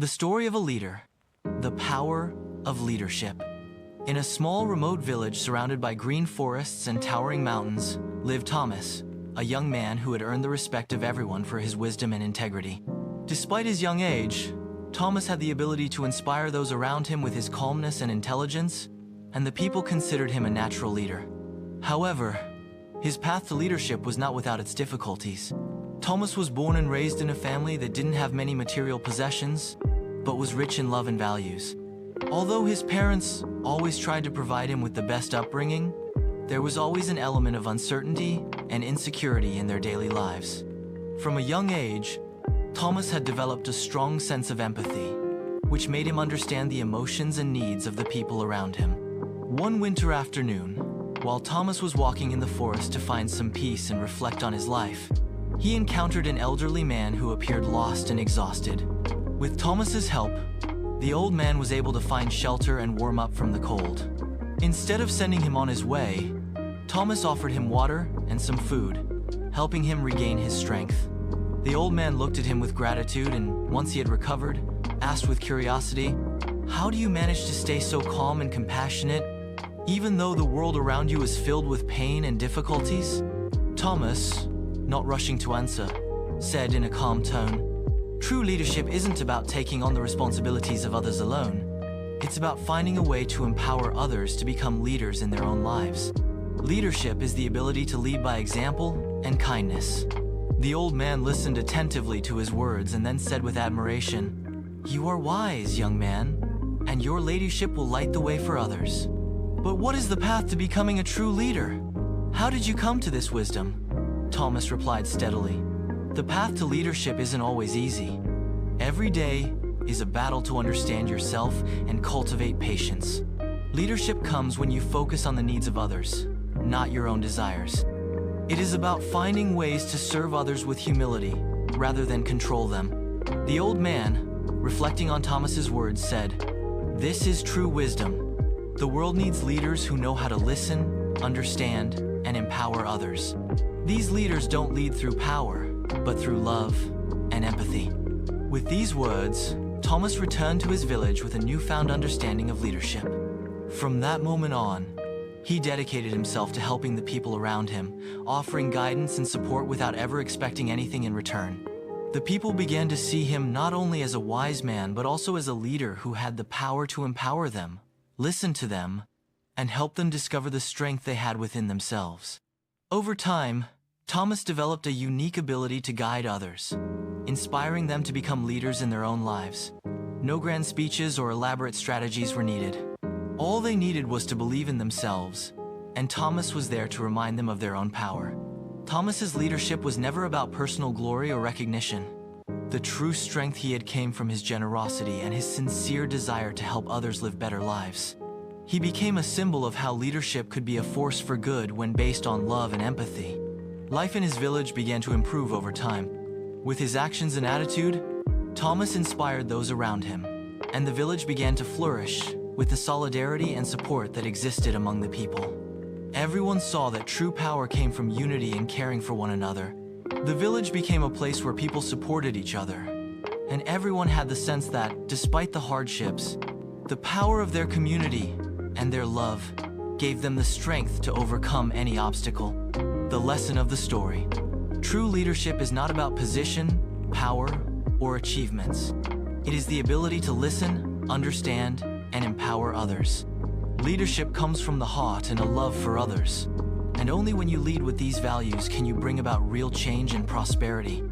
The story of a leader. The power of leadership. In a small, remote village surrounded by green forests and towering mountains, lived Thomas, a young man who had earned the respect of everyone for his wisdom and integrity. Despite his young age, Thomas had the ability to inspire those around him with his calmness and intelligence, and the people considered him a natural leader. However, his path to leadership was not without its difficulties. Thomas was born and raised in a family that didn't have many material possessions, but was rich in love and values. Although his parents always tried to provide him with the best upbringing, there was always an element of uncertainty and insecurity in their daily lives. From a young age, Thomas had developed a strong sense of empathy, which made him understand the emotions and needs of the people around him. One winter afternoon, while Thomas was walking in the forest to find some peace and reflect on his life, he encountered an elderly man who appeared lost and exhausted. With Thomas's help, the old man was able to find shelter and warm up from the cold. Instead of sending him on his way, Thomas offered him water and some food, helping him regain his strength. The old man looked at him with gratitude and, once he had recovered, asked with curiosity, "How do you manage to stay so calm and compassionate, even though the world around you is filled with pain and difficulties?" Thomas, not rushing to answer, said in a calm tone, "True leadership isn't about taking on the responsibilities of others alone. It's about finding a way to empower others to become leaders in their own lives. Leadership is the ability to lead by example and kindness." The old man listened attentively to his words and then said with admiration, "You are wise, young man, and your leadership will light the way for others. But what is the path to becoming a true leader? How did you come to this wisdom?" Thomas replied steadily, "The path to leadership isn't always easy. Every day is a battle to understand yourself and cultivate patience. Leadership comes when you focus on the needs of others, not your own desires. It is about finding ways to serve others with humility, rather than control them." The old man, reflecting on Thomas's words, said, "This is true wisdom. The world needs leaders who know how to listen, understand, and empower others. These leaders don't lead through power, but through love and empathy." With these words, Thomas returned to his village with a newfound understanding of leadership. From that moment on, he dedicated himself to helping the people around him, offering guidance and support without ever expecting anything in return. The people began to see him not only as a wise man, but also as a leader who had the power to empower them, listen to them, and help them discover the strength they had within themselves. Over time, Thomas developed a unique ability to guide others, inspiring them to become leaders in their own lives. No grand speeches or elaborate strategies were needed. All they needed was to believe in themselves, and Thomas was there to remind them of their own power. Thomas's leadership was never about personal glory or recognition. The true strength he had came from his generosity and his sincere desire to help others live better lives. He became a symbol of how leadership could be a force for good when based on love and empathy. Life in his village began to improve over time. With his actions and attitude, Thomas inspired those around him, and the village began to flourish with the solidarity and support that existed among the people. Everyone saw that true power came from unity and caring for one another. The village became a place where people supported each other, and everyone had the sense that, despite the hardships, the power of their community and their love gave them the strength to overcome any obstacle. The lesson of the story. True leadership is not about position, power, or achievements. It is the ability to listen, understand, and empower others. Leadership comes from the heart and a love for others. And only when you lead with these values can you bring about real change and prosperity.